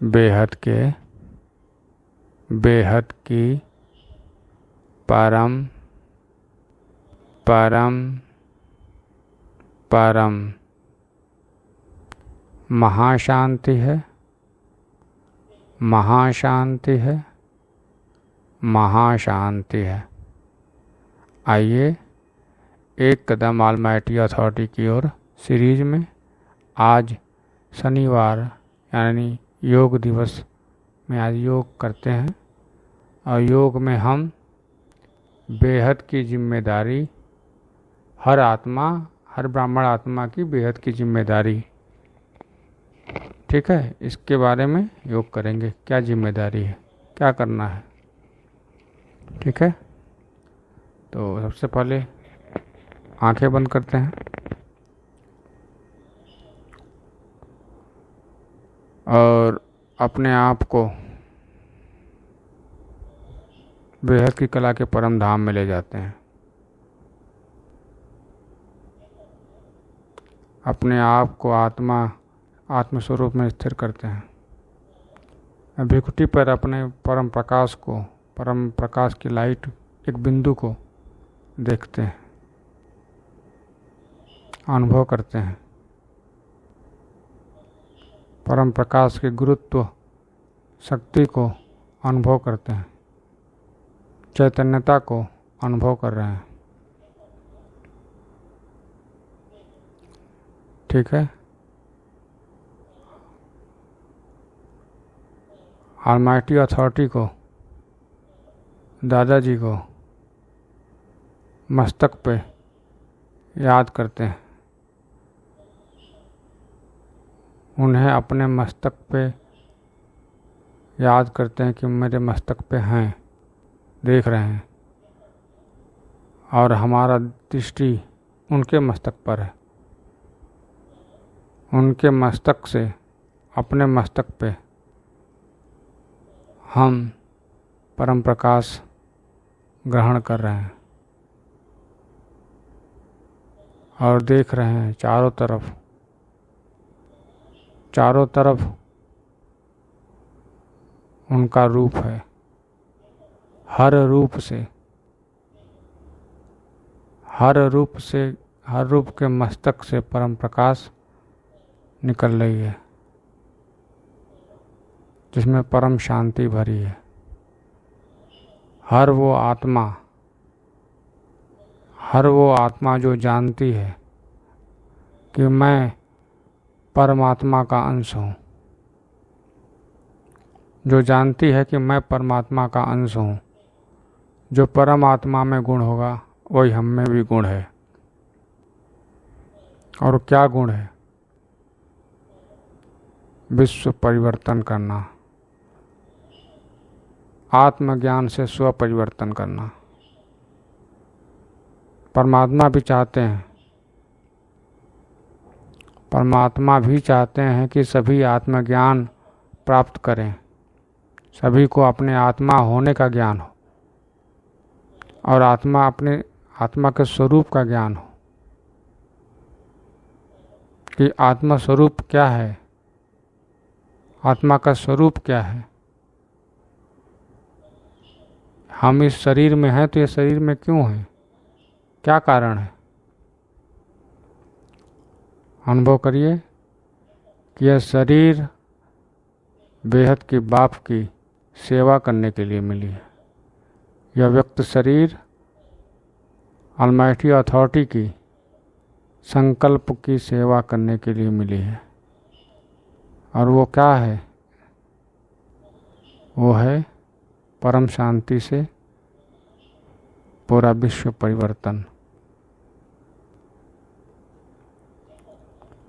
बेहद की परम महाशांति है, महाशांति है, महाशांति है। आइए एक कदम ऑलमाइटी अथॉरिटी की ओर सीरीज में आज शनिवार यानी योग दिवस में आज योग करते हैं और योग में हम बेहद की जिम्मेदारी, हर ब्राह्मण आत्मा की बेहद की जिम्मेदारी, ठीक है, इसके बारे में योग करेंगे। क्या जिम्मेदारी है, क्या करना है, ठीक है। तो सबसे पहले आंखें बंद करते हैं और अपने आप को बेहद की कला के परम धाम में ले जाते हैं। अपने आप को आत्म स्वरूप में स्थिर करते हैं। भृकुटी पर अपने परम प्रकाश की लाइट, एक बिंदु को देखते हैं, अनुभव करते हैं। परम प्रकाश के गुरुत्व शक्ति को अनुभव करते हैं, चैतन्यता को अनुभव कर रहे हैं, ठीक है। ऑलमाइटी अथॉरिटी को, दादाजी को मस्तक पे याद करते हैं। उन्हें अपने मस्तक पे याद करते हैं कि मेरे मस्तक पे हैं, देख रहे हैं, और हमारा दृष्टि उनके मस्तक पर है। उनके मस्तक से अपने मस्तक पे हम परम प्रकाश ग्रहण कर रहे हैं और देख रहे हैं चारों तरफ उनका रूप है। हर रूप के मस्तक से परम प्रकाश निकल रही है, जिसमें परम शांति भरी है। हर वो आत्मा जो जानती है कि मैं परमात्मा का अंश हूँ, जो जानती है कि मैं परमात्मा का अंश हूँ, जो परमात्मा में गुण होगा वही हम में भी गुण है। और क्या गुण है? विश्व परिवर्तन करना, आत्मज्ञान से स्व परिवर्तन करना। परमात्मा भी चाहते हैं कि सभी आत्मज्ञान प्राप्त करें, सभी को अपने आत्मा होने का ज्ञान हो और अपने आत्मा के स्वरूप का ज्ञान हो कि आत्मा स्वरूप क्या है, आत्मा का स्वरूप क्या है। हम इस शरीर में हैं तो ये शरीर में क्यों हैं, क्या कारण है? अनुभव करिए कि यह शरीर बेहद की बाप की सेवा करने के लिए मिली है। यह व्यक्त शरीर ऑलमाइटी अथॉरिटी की संकल्प की सेवा करने के लिए मिली है। और वो क्या है? वो है परम शांति से पूरा विश्व परिवर्तन।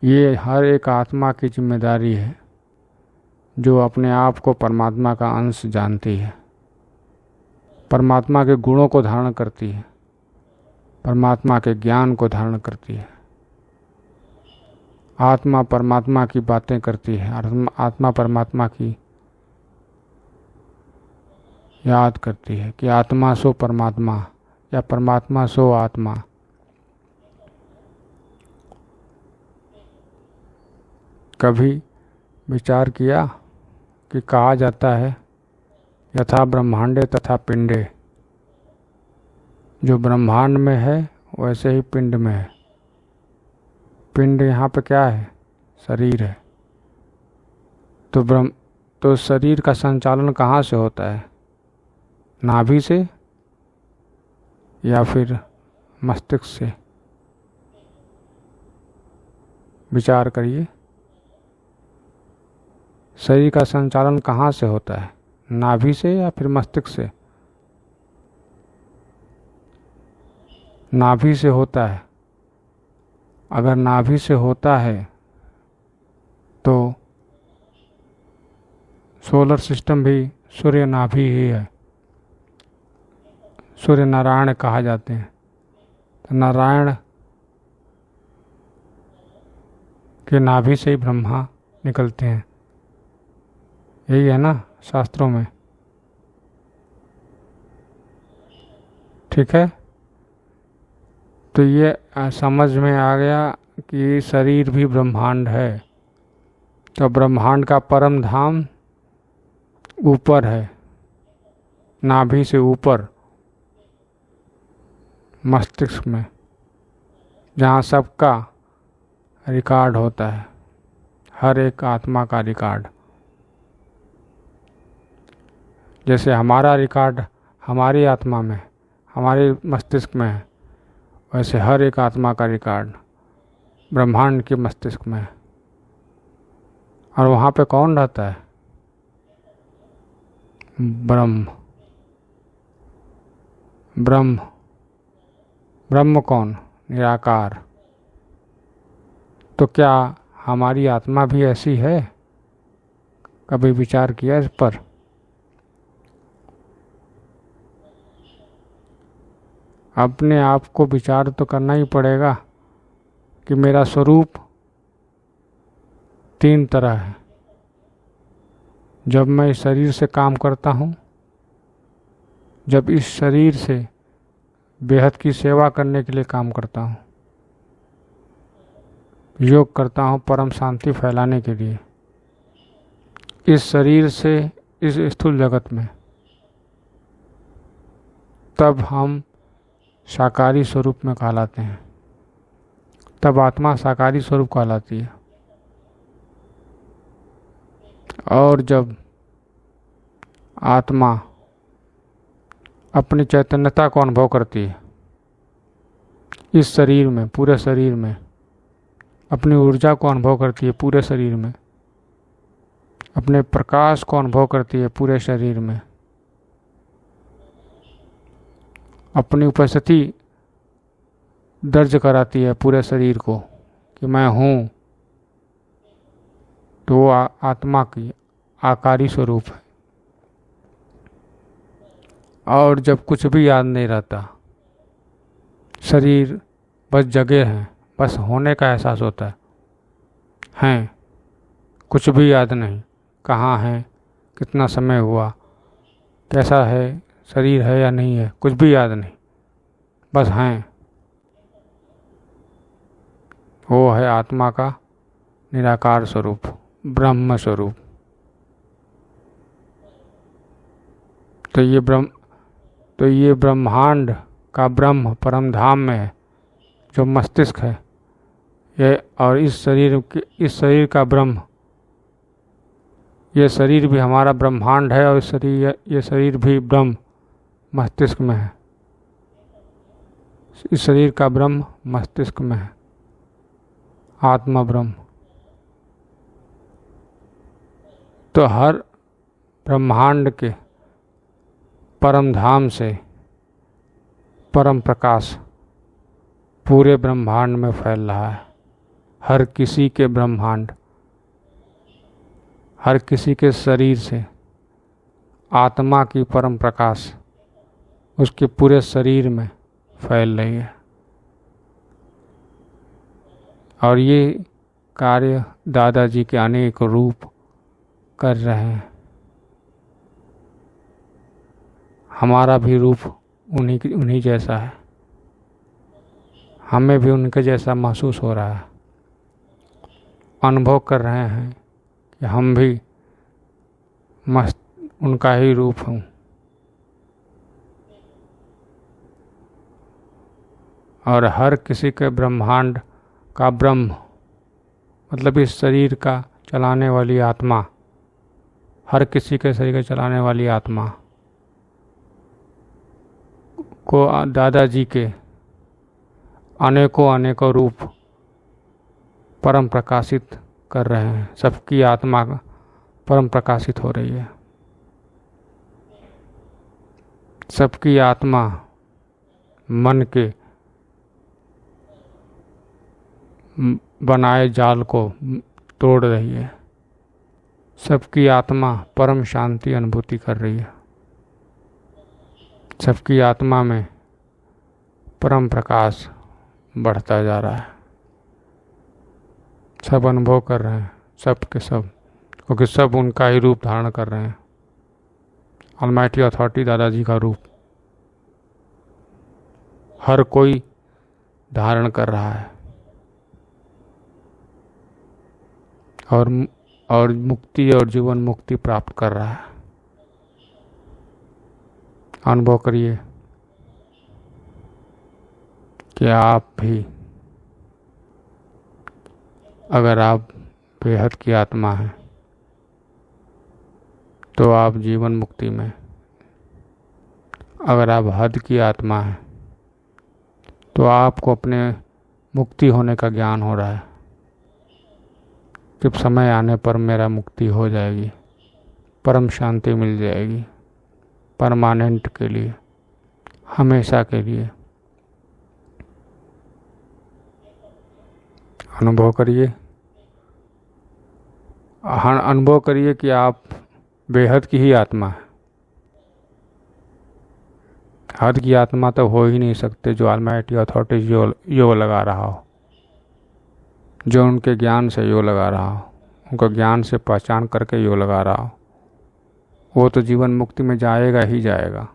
ये हर एक आत्मा की जिम्मेदारी है जो अपने आप को परमात्मा का अंश जानती है, परमात्मा के गुणों को धारण करती है, परमात्मा के ज्ञान को धारण करती है। आत्मा परमात्मा की बातें करती है, आत्मा परमात्मा की याद करती है कि आत्मा सो परमात्मा या परमात्मा सो आत्मा। कभी विचार किया कि कहा जाता है यथा ब्रह्मांडे तथा पिंडे, जो ब्रह्मांड में है वैसे ही पिंड में है। पिंड यहाँ पे क्या है? शरीर है। तो शरीर का संचालन कहाँ से होता है? नाभि से या फिर मस्तिष्क से? विचार करिए, शरीर का संचालन कहाँ से होता है? नाभि से या फिर मस्तिष्क से? नाभि से होता है। अगर नाभि से होता है तो सोलर सिस्टम भी सूर्य नाभि ही है। सूर्य नारायण कहा जाते हैं। तो नारायण के नाभि से ही ब्रह्मा निकलते हैं। यही है ना शास्त्रों में। ठीक है, तो ये समझ में आ गया कि शरीर भी ब्रह्मांड है। तो ब्रह्मांड का परम धाम ऊपर है, नाभि से ऊपर मस्तिष्क में, जहाँ सबका रिकॉर्ड होता है, हर एक आत्मा का रिकॉर्ड। जैसे हमारा रिकॉर्ड हमारी आत्मा में, हमारे मस्तिष्क में है, वैसे हर एक आत्मा का रिकॉर्ड ब्रह्मांड के मस्तिष्क में है। और वहाँ पे कौन रहता है? ब्रह्म। ब्रह्म ब्रह्म कौन? निराकार। तो क्या हमारी आत्मा भी ऐसी है? कभी विचार किया इस पर? अपने आप को विचार तो करना ही पड़ेगा कि मेरा स्वरूप तीन तरह है। जब मैं इस शरीर से काम करता हूँ, जब इस शरीर से बेहद की सेवा करने के लिए काम करता हूँ, योग करता हूँ परम शांति फैलाने के लिए, इस शरीर से इस स्थूल जगत में, तब हम साकारी स्वरूप में कहलाते हैं। तब आत्मा साकारी स्वरूप कहलाती है। और जब आत्मा अपनी चैतन्यता को अनुभव करती है इस शरीर में, पूरे शरीर में, अपनी ऊर्जा को अनुभव करती है पूरे शरीर में, अपने प्रकाश को अनुभव करती है पूरे शरीर में, अपनी उपस्थिति दर्ज कराती है पूरे शरीर को कि मैं हूँ, तो वो आत्मा की आकारी स्वरूप है। और जब कुछ भी याद नहीं रहता, शरीर बस जगह है, बस होने का एहसास होता है, कुछ भी याद नहीं, कहाँ है, कितना समय हुआ, कैसा है, शरीर है या नहीं है, कुछ भी याद नहीं, बस हैं। वो है आत्मा का निराकार स्वरूप, ब्रह्म स्वरूप। तो ये ब्रह्मांड का ब्रह्म परम धाम में है, जो मस्तिष्क है ये, और इस शरीर का ब्रह्म, ये शरीर भी हमारा ब्रह्मांड है, और ये शरीर भी ब्रह्म मस्तिष्क में है। इस शरीर का ब्रह्म मस्तिष्क में है, आत्मा ब्रह्म। तो हर ब्रह्मांड के परम धाम से परम प्रकाश पूरे ब्रह्मांड में फैल रहा है। हर किसी के ब्रह्मांड, हर किसी के शरीर से आत्मा की परम प्रकाश उसके पूरे शरीर में फैल रही है। और ये कार्य दादाजी के अनेक रूप कर रहे हैं। हमारा भी रूप उन्हीं जैसा है, हमें भी उनके जैसा महसूस हो रहा है। अनुभव कर रहे हैं कि हम भी मस्त उनका ही रूप हूँ। और हर किसी के ब्रह्मांड का ब्रह्म मतलब इस शरीर का चलाने वाली आत्मा, हर किसी के शरीर को चलाने वाली आत्मा को दादाजी के अनेकों अनेकों रूप परम प्रकाशित कर रहे हैं। सबकी आत्मा परम प्रकाशित हो रही है। सबकी आत्मा मन के बनाए जाल को तोड़ रही है। सबकी आत्मा परम शांति अनुभूति कर रही है। सबकी आत्मा में परम प्रकाश बढ़ता जा रहा है। सब अनुभव कर रहे हैं, सब के सब, क्योंकि सब उनका ही रूप धारण कर रहे हैं। ऑलमाइटी अथॉरिटी दादाजी का रूप हर कोई धारण कर रहा है और मुक्ति और जीवन मुक्ति प्राप्त कर रहा है। अनुभव करिए कि आप भी, अगर आप बेहद की आत्मा हैं तो आप जीवन मुक्ति में, अगर आप हद की आत्मा हैं तो आपको अपने मुक्ति होने का ज्ञान हो रहा है। जब समय आने पर मेरा मुक्ति हो जाएगी, परम शांति मिल जाएगी, परमानेंट के लिए, हमेशा के लिए। अनुभव करिए, अनुभव करिए कि आप बेहद की ही आत्मा है। हद की आत्मा तो हो ही नहीं सकते जो ऑलमाइटी अथॉरिटी योग लगा रहा हो, जो उनके ज्ञान से योग लगा रहा हो, उनको ज्ञान से पहचान करके योग लगा रहा हो। वो तो जीवन मुक्ति में जाएगा ही जाएगा।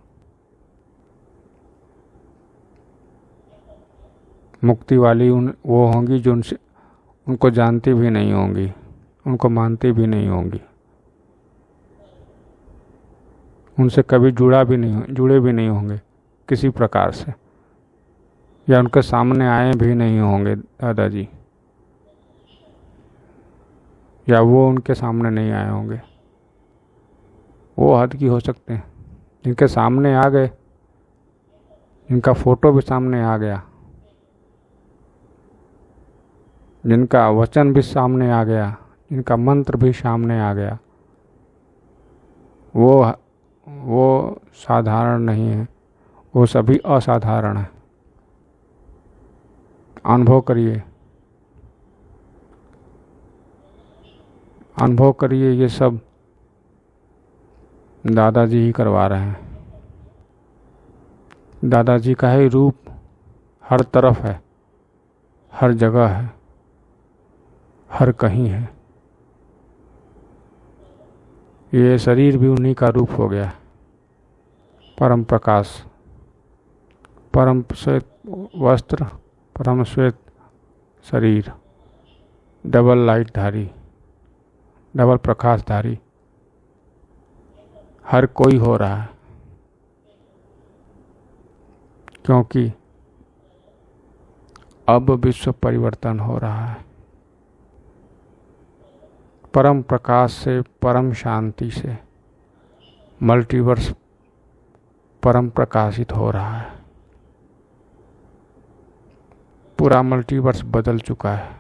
मुक्ति वाली वो होंगी जो उनको जानती भी नहीं होंगी, उनको मानती भी नहीं होंगी, उनसे कभी जुड़े भी नहीं होंगे किसी प्रकार से, या उनके सामने आए भी नहीं होंगे दादाजी, या वो उनके सामने नहीं आए होंगे। वो हद की हो सकते हैं जिनके सामने आ गए, जिनका फोटो भी सामने आ गया, जिनका वचन भी सामने आ गया, जिनका मंत्र भी सामने आ गया, वो साधारण नहीं है, वो सभी असाधारण है। अनुभव करिए, अनुभव करिए, ये सब दादाजी ही करवा रहे हैं। दादाजी का ही रूप हर तरफ है, हर जगह है, हर कहीं है। ये शरीर भी उन्हीं का रूप हो गया। परम प्रकाश, परम श्वेत वस्त्र, परम श्वेत शरीर, डबल लाइट धारी, डबल प्रकाशधारी हर कोई हो रहा है, क्योंकि अब विश्व परिवर्तन हो रहा है। परम प्रकाश से, परम शांति से मल्टीवर्स परम प्रकाशित हो रहा है। पूरा मल्टीवर्स बदल चुका है।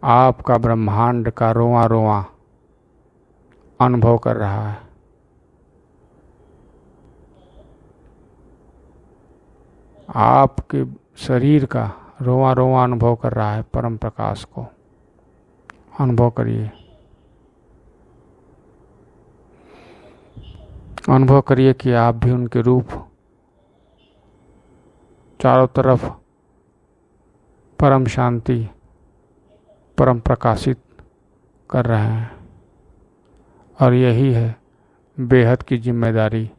आपका ब्रह्मांड का रोआ रोआ अनुभव कर रहा है। आपके शरीर का रोआ रोआ अनुभव कर रहा है परम प्रकाश को। अनुभव करिए, अनुभव करिए कि आप भी उनके रूप चारों तरफ परम शांति, परम प्रकाशित कर रहे हैं। और यही है बेहद की जिम्मेदारी,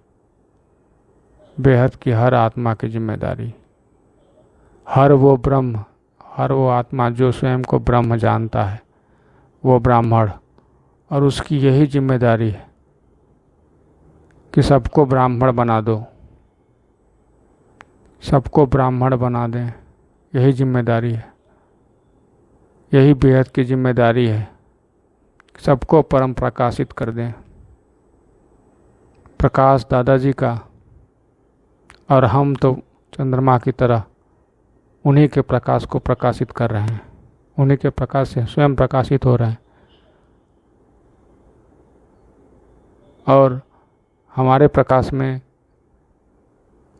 बेहद की हर आत्मा की जिम्मेदारी। हर वो ब्रह्म, हर वो आत्मा जो स्वयं को ब्रह्म जानता है, वो ब्राह्मण और उसकी यही जिम्मेदारी है कि सबको ब्राह्मण बना दो, सबको ब्राह्मण बना दें। यही जिम्मेदारी है, यही बेहद की जिम्मेदारी है, सबको परम प्रकाशित कर दें। प्रकाश दादाजी का, और हम तो चंद्रमा की तरह उन्हीं के प्रकाश को प्रकाशित कर रहे हैं, उन्हीं के प्रकाश से स्वयं प्रकाशित हो रहे हैं। और हमारे प्रकाश में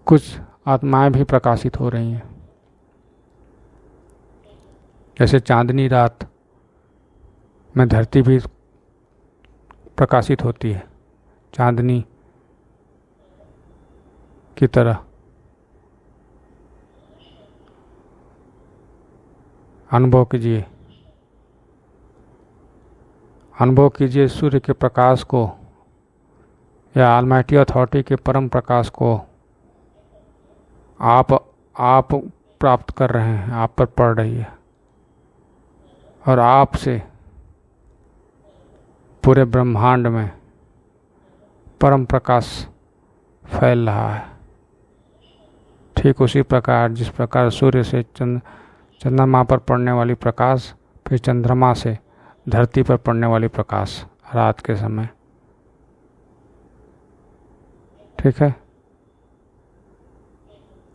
कुछ आत्माएं भी प्रकाशित हो रही हैं। जैसे चांदनी रात में धरती भी प्रकाशित होती है, चांदनी की तरह। अनुभव कीजिए, अनुभव कीजिए सूर्य के प्रकाश को या ऑलमाइटी अथॉरिटी के परम प्रकाश को आप प्राप्त कर रहे हैं, आप पर पड़ रही है और आप से पूरे ब्रह्मांड में परम प्रकाश फैल रहा है। ठीक उसी प्रकार जिस प्रकार सूर्य से चंद्रमा पर पड़ने वाली प्रकाश, फिर चंद्रमा से धरती पर पड़ने वाली प्रकाश रात के समय। ठीक है,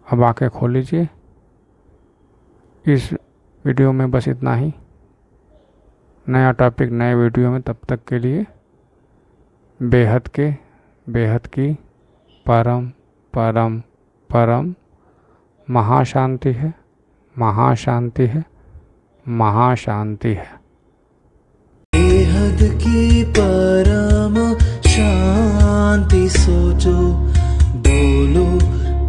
अब आंखें खोल लीजिए। इस वीडियो में बस इतना ही। नया टॉपिक नए वीडियो में, तब तक के लिए बेहद की परम परम परम महाशांति है, महाशांति है, महाशांति है। बेहद की परम शांति सोचो, बोलो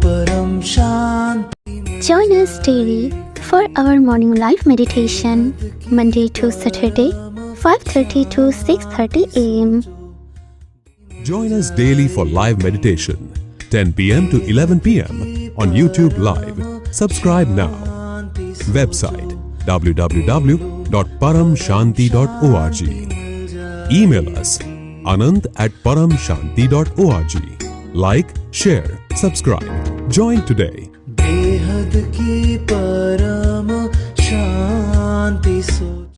परम शांति। Join us daily for our morning live meditation, Monday to Saturday, 5:30 to 6:30 a.m. Join us daily for live meditation, 10 p.m. to 11 p.m. on YouTube Live. Subscribe now. Website www.paramshanti.org. Email us anant@paramshanti.org. Like, share, subscribe. Join today. बेहद की परम शांति सो